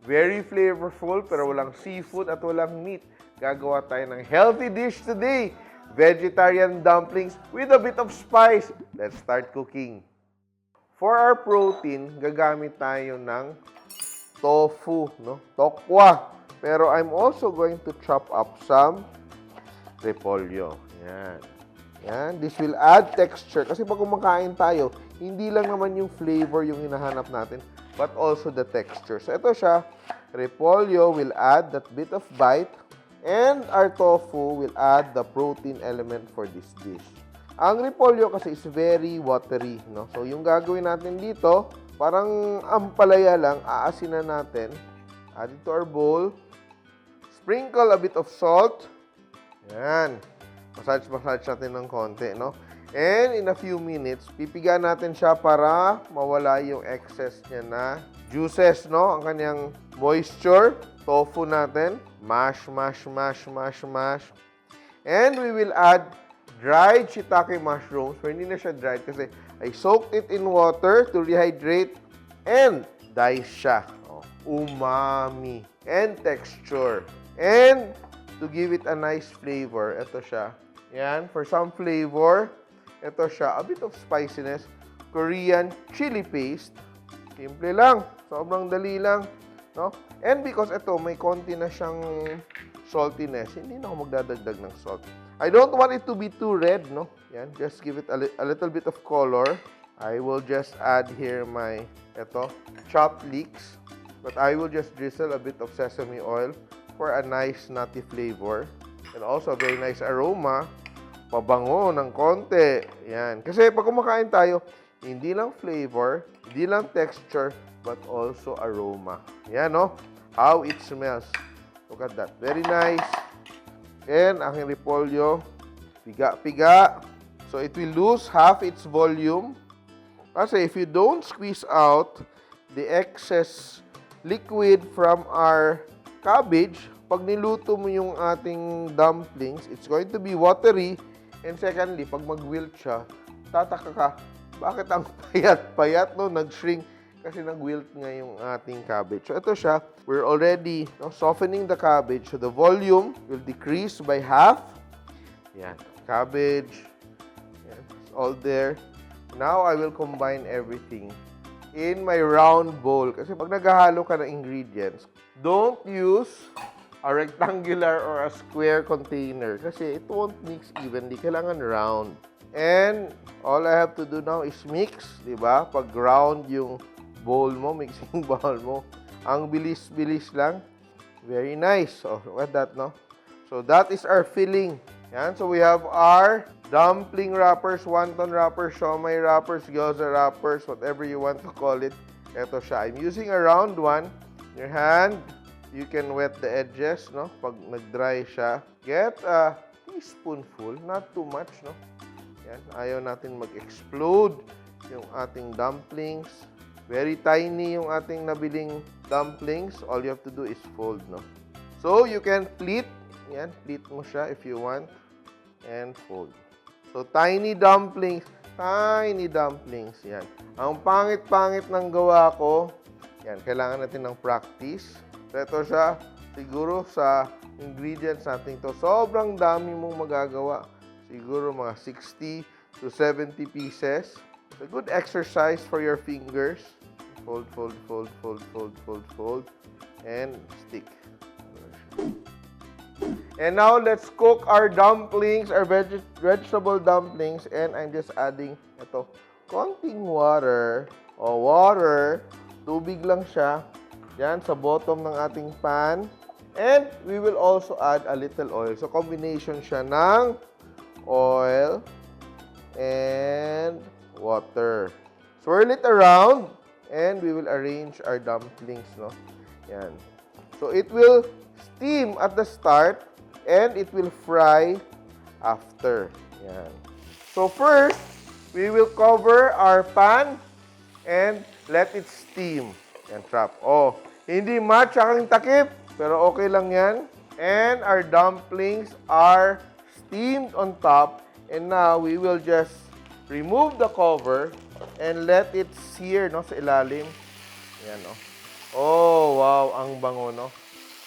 Very flavorful pero walang seafood at walang meat. Gagawa tayo ng healthy dish today. Vegetarian dumplings with a bit of spice. Let's start cooking. For our protein, gagamit tayo ng tofu, no? Tokwa. Pero I'm also going to chop up some repolyo. Yan. Yan. This will add texture. Kasi pag kumakain tayo, hindi lang naman yung flavor yung hinahanap natin, but also the texture. So ito siya. Repolyo will add that bit of bite, and our tofu will add the protein element for this dish. Ang repolyo kasi is very watery, no? So yung gagawin natin dito, parang ampalaya lang, aasinan natin. Add it to our bowl. Sprinkle a bit of salt. Yan. Massage natin ng konti, no? And in a few minutes, pipiga natin siya para mawala yung excess niya na juices, no? Ang kanyang moisture. Tofu natin. Mash, mash, mash, mash, mash. And we will add dried shiitake mushrooms. Pero hindi na siya dried kasi I soaked it in water to rehydrate and dice siya. Oh, umami and texture. And to give it a nice flavor, ito siya. Yan, for some flavor, ito siya, a bit of spiciness, Korean chili paste. Simple lang, sobrang dali lang, no? And because ito, may konti na siyang saltiness, hindi na ako magdadagdag ng salt. I don't want it to be too red, no? Yan, just give it a little bit of color. I will just add here my, chopped leeks. But I will just drizzle a bit of sesame oil for a nice nutty flavor. And also a very nice aroma. Pabango ng konti. Yan. Kasi pag kumakain tayo, hindi lang flavor, hindi lang texture, but also aroma. Yan, no? How it smells. Look at that. Very nice. And aking repolyo, piga-piga. So it will lose half its volume. Kasi if you don't squeeze out the excess liquid from our cabbage, pag niluto mo yung ating dumplings, it's going to be watery. And secondly, pag mag-wilt siya, tataka ka, bakit ang payat-payat, no? Nag-shrink kasi nag-wilt nga yung ating cabbage. So ito siya, we're already softening the cabbage. So the volume will decrease by half. Yan, cabbage. Yan, it's all there. Now I will combine everything in my round bowl. Kasi pag naghahalo ka ng ingredients, don't use a rectangular or a square container kasi it won't mix evenly. Kailangan round. And all I have to do now is mix, di ba? Pag round yung bowl mo, mixing bowl mo, ang bilis-bilis lang. Very nice. Oh, look at that, no? So that is our filling. Yan. So we have our dumpling wrappers, wonton wrappers, siomai wrappers, gyoza wrappers, whatever you want to call it. Ito siya. I'm using a round one. Your hand, you can wet the edges, no? Pag nag-dry siya. Get a teaspoonful, not too much, no? Yan. Ayaw natin mag-explode yung ating dumplings. Very tiny yung ating nabiling dumplings. All you have to do is fold, no? So, you can pleat. Yan, pleat mo siya if you want. And fold. So, tiny dumplings. Tiny dumplings. Yan. Ang pangit-pangit ng gawa ko, yan, kailangan natin ng practice. So, ito siya, siguro sa ingredients natin to, sobrang dami mong magagawa. Siguro mga 60 to 70 pieces. It's a good exercise for your fingers. Fold, fold, fold, fold, fold, fold, fold, and stick. And now, let's cook our dumplings, our vegetable dumplings. And I'm just adding ito, konting water. O, water. Tubig lang siya. Yan, sa bottom ng ating pan. And we will also add a little oil. So, combination siya ng oil and water. Swirl it around. And we will arrange our dumplings, no? Yan. So, it will steam at the start and it will fry after. Yan. So, first, we will cover our pan and let it steam. Yan, trap. Oh, hindi match aking takip, pero okay lang yan. And our dumplings are steamed on top. And now, we will just remove the cover and let it sear, no, sa ilalim. Yan, no. Oh, wow, ang bango, no?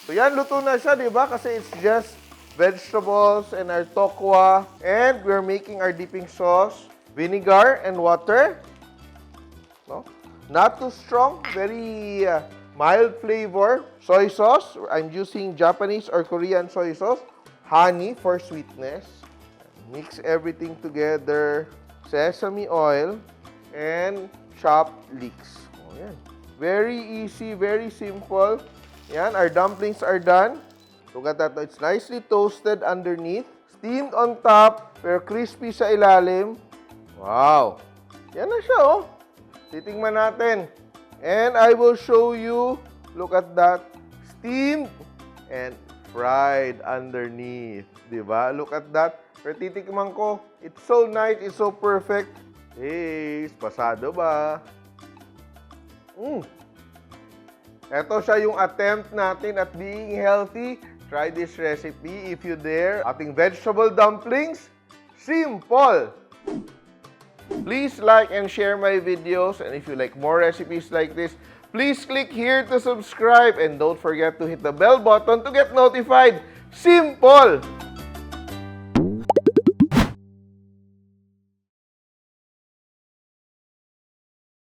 So yan, luto na siya, di ba? Kasi it's just vegetables and our tokwa. And we're making our dipping sauce, vinegar and water. No? Not too strong, very mild flavor. Soy sauce, I'm using Japanese or Korean soy sauce. Honey for sweetness. Mix everything together. Sesame oil and chopped leeks. Oh, yan. Very easy, very simple. Yan, our dumplings are done. Look at that. It's nicely toasted underneath. Steamed on top, pero crispy sa ilalim. Wow. Yan na siya, oh. Titingnan natin. And I will show you, look at that, steamed and fried underneath. Diba? Look at that. Pero titikman ko, it's so nice, it's so perfect. Taste, pasado ba? Ito siya yung attempt natin at being healthy. Try this recipe if you dare. Ating vegetable dumplings, simple. Please like and share my videos, and if you like more recipes like this, please click here to subscribe and don't forget to hit the bell button to get notified. Simple!